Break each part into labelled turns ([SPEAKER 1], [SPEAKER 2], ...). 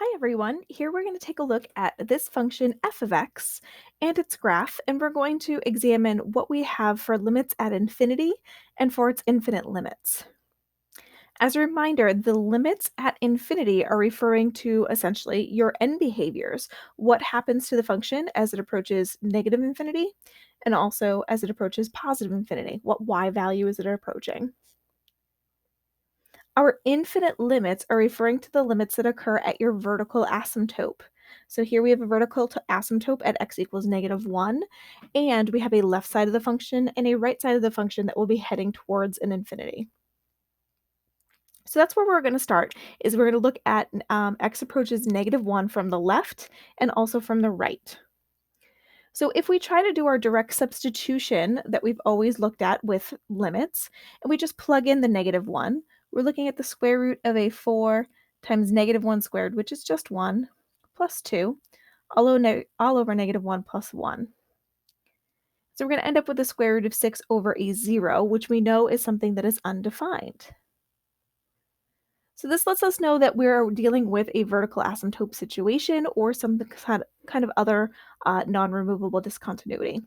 [SPEAKER 1] Hi everyone, here we're going to take a look at this function f of x and its graph, and we're going to examine what we have for limits at infinity and for its infinite limits. As a reminder, the limits at infinity are referring to essentially your end behaviors, what happens to the function as it approaches negative infinity, and also as it approaches positive infinity, what y value is it approaching. Our infinite limits are referring to the limits that occur at your vertical asymptote. So here we have a vertical asymptote at x equals -1, and we have a left side of the function and a right side of the function that will be heading towards an infinity. So that's where we're going to start, is we're going to look at x approaches -1 from the left and also from the right. So if we try to do our direct substitution that we've always looked at with limits, and we just plug in the -1, we're looking at the square root of a 4 times -1 squared, which is just 1, plus 2, all over -1 plus 1. So we're going to end up with the square root of 6 over a 0, which we know is something that is undefined. So this lets us know that we're dealing with a vertical asymptote situation or some kind of other non-removable discontinuity.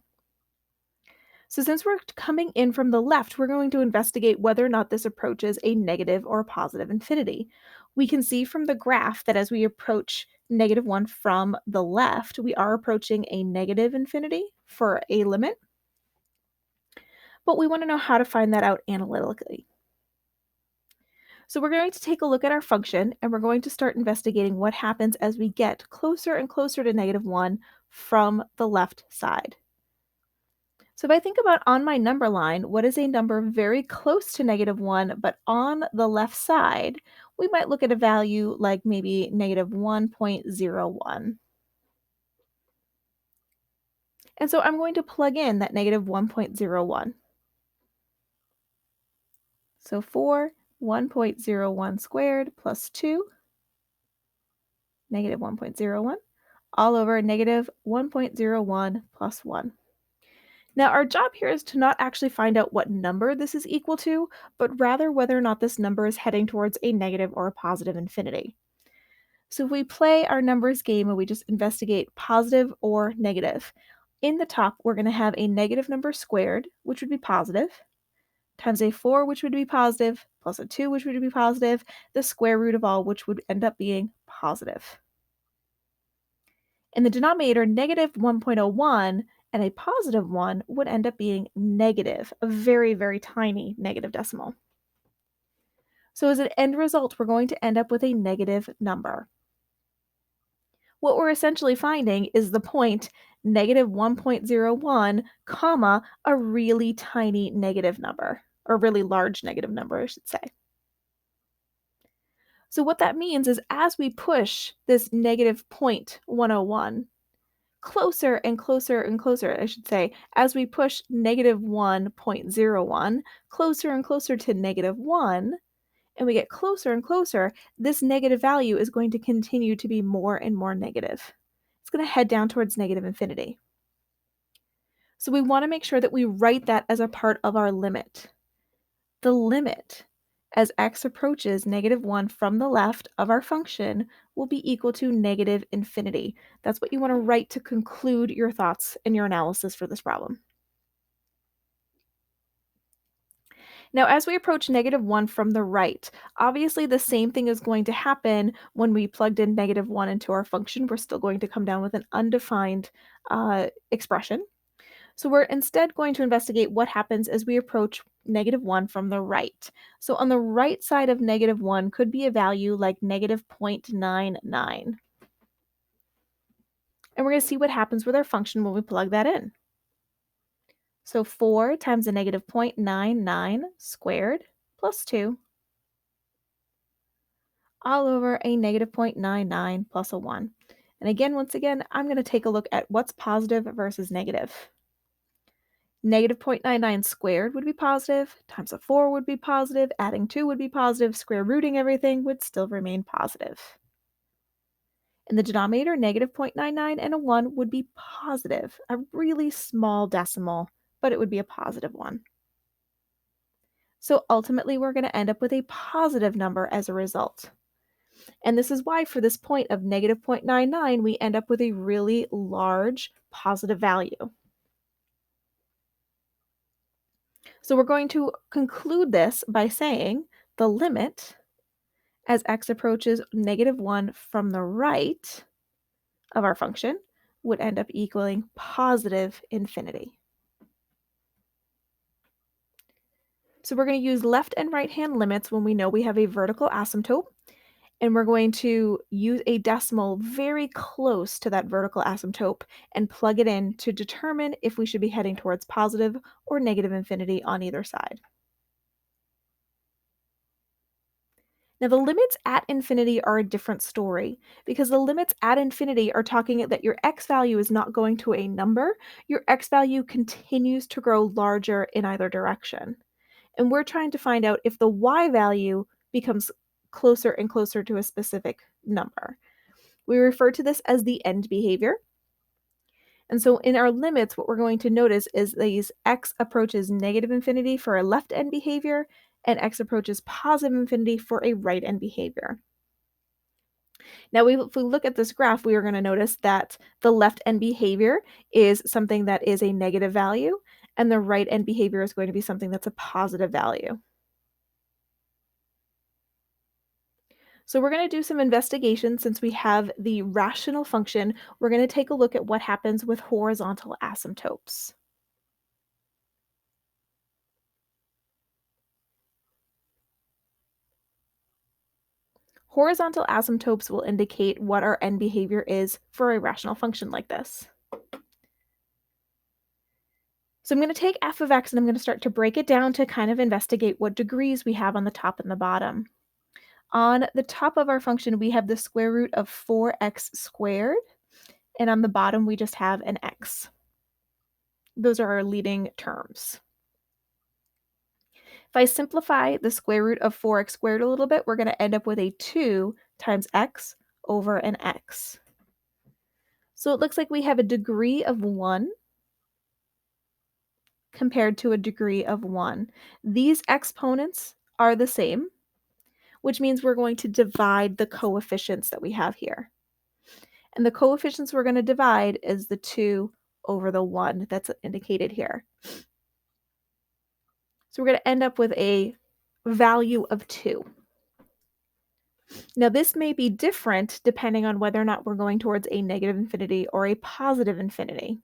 [SPEAKER 1] So since we're coming in from the left, we're going to investigate whether or not this approaches a negative or a positive infinity. We can see from the graph that as we approach -1 from the left, we are approaching a negative infinity for a limit, but we want to know how to find that out analytically. So we're going to take a look at our function, and we're going to start investigating what happens as we get closer and closer to -1 from the left side. So if I think about on my number line, what is a number very close to -1, but on the left side, we might look at a value like maybe -1.01. And so I'm going to plug in that -1.01. So 4, 1.01 squared plus 2, -1.01, all over -1.01 plus 1. Now, our job here is to not actually find out what number this is equal to, but rather whether or not this number is heading towards a negative or a positive infinity. So if we play our numbers game and we just investigate positive or negative, in the top, we're going to have a negative number squared, which would be positive, times a 4, which would be positive, plus a 2, which would be positive, the square root of all, which would end up being positive. In the denominator, -1.01 and a positive 1 would end up being negative, a very, very tiny negative decimal. So as an end result, we're going to end up with a negative number. What we're essentially finding is the point -1.01, comma, a really tiny negative number, or really large negative number, I should say. So what that means is as we push this -0.101 closer and closer and closer, I should say, as we push -1.01 closer and closer to -1, and we get closer and closer, this negative value is going to continue to be more and more negative. It's going to head down towards negative infinity. So we want to make sure that we write that as a part of our limit. The limit as x approaches -1 from the left of our function will be equal to negative infinity. That's what you want to write to conclude your thoughts and your analysis for this problem. Now, as we approach -1 from the right, obviously the same thing is going to happen when we plugged in -1 into our function. We're still going to come down with an undefined expression. So we're instead going to investigate what happens as we approach -1 from the right. So on the right side of -1 could be a value like -0.99. And we're going to see what happens with our function when we plug that in. So 4 times a -0.99 squared plus 2 all over a -0.99 plus a 1. And again, once again, I'm going to take a look at what's positive versus negative. -0.99 squared would be positive, times a 4 would be positive, adding 2 would be positive, square rooting everything would still remain positive. In the denominator, -0.99 and a 1 would be positive, a really small decimal, but it would be a positive one. So ultimately, we're going to end up with a positive number as a result. And this is why for this point of negative 0.99, we end up with a really large positive value. So we're going to conclude this by saying the limit as x approaches negative 1 from the right of our function would end up equaling positive infinity. So we're going to use left and right hand limits when we know we have a vertical asymptote, and we're going to use a decimal very close to that vertical asymptote and plug it in to determine if we should be heading towards positive or negative infinity on either side. Now, the limits at infinity are a different story because the limits at infinity are talking that your x value is not going to a number. Your x value continues to grow larger in either direction. And we're trying to find out if the y value becomes closer and closer to a specific number. We refer to this as the end behavior. And so in our limits, what we're going to notice is these x approaches negative infinity for a left end behavior and x approaches positive infinity for a right end behavior. Now, if we look at this graph, we are going to notice that the left end behavior is something that is a negative value, and the right end behavior is going to be something that's a positive value. So we're going to do some investigation since we have the rational function. We're going to take a look at what happens with horizontal asymptotes. Horizontal asymptotes will indicate what our end behavior is for a rational function like this. So I'm going to take f of x and I'm going to start to break it down to kind of investigate what degrees we have on the top and the bottom. On the top of our function, we have the square root of 4x squared, and on the bottom, we just have an x. Those are our leading terms. If I simplify the square root of 4x squared a little bit, we're going to end up with a 2 times x over an x. So it looks like we have a degree of 1 compared to a degree of 1. These exponents are the same, which means we're going to divide the coefficients that we have here. And the coefficients we're going to divide is the 2 over the 1 that's indicated here. So we're going to end up with a value of 2. Now, this may be different depending on whether or not we're going towards a negative infinity or a positive infinity.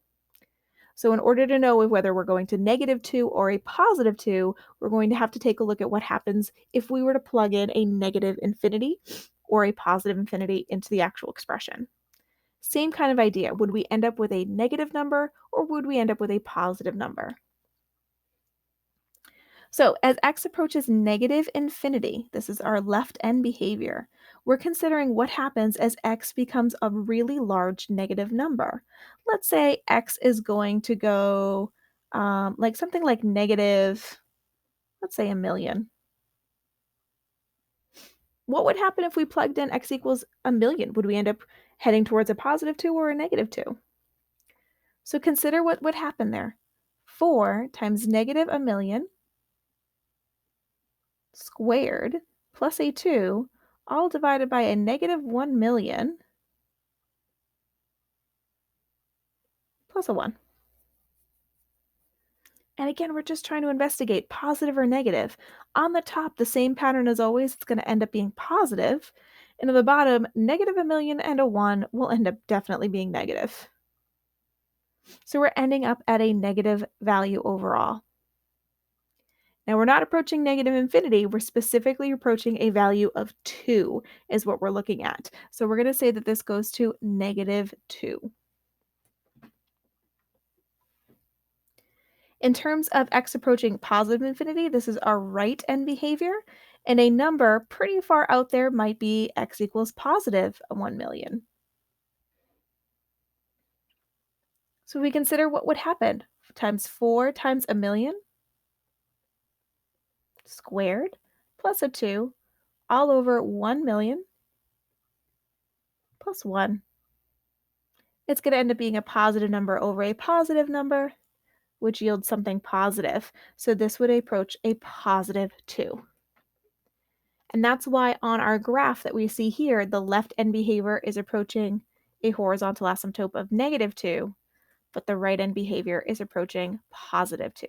[SPEAKER 1] So in order to know whether we're going to negative 2 or a positive 2, we're going to have to take a look at what happens if we were to plug in a negative infinity or a positive infinity into the actual expression. Same kind of idea. Would we end up with a negative number or would we end up with a positive number? So as x approaches negative infinity, this is our left end behavior, we're considering what happens as x becomes a really large negative number. Let's say x is going to go like something like negative, let's say 1,000,000. What would happen if we plugged in x equals 1,000,000? Would we end up heading towards a positive 2 or a negative 2? So consider what would happen there. 4 times negative 1,000,000 squared plus a 2, all divided by a negative 1,000,000 plus a 1. And again, we're just trying to investigate positive or negative. On the top, the same pattern as always, it's going to end up being positive. And on the bottom, negative 1,000,000 and a 1 will end up definitely being negative. So we're ending up at a negative value overall. Now we're not approaching negative infinity, we're specifically approaching a value of 2 is what we're looking at. So we're going to say that this goes to negative 2. In terms of x approaching positive infinity, this is our right end behavior, and a number pretty far out there might be x equals positive 1,000,000. So we consider what would happen times 4 times 1,000,000 squared plus a 2 all over 1,000,000 plus 1. It's going to end up being a positive number over a positive number, which yields something positive. So this would approach a positive 2. And that's why on our graph that we see here, the left end behavior is approaching a horizontal asymptote of -2, but the right end behavior is approaching +2.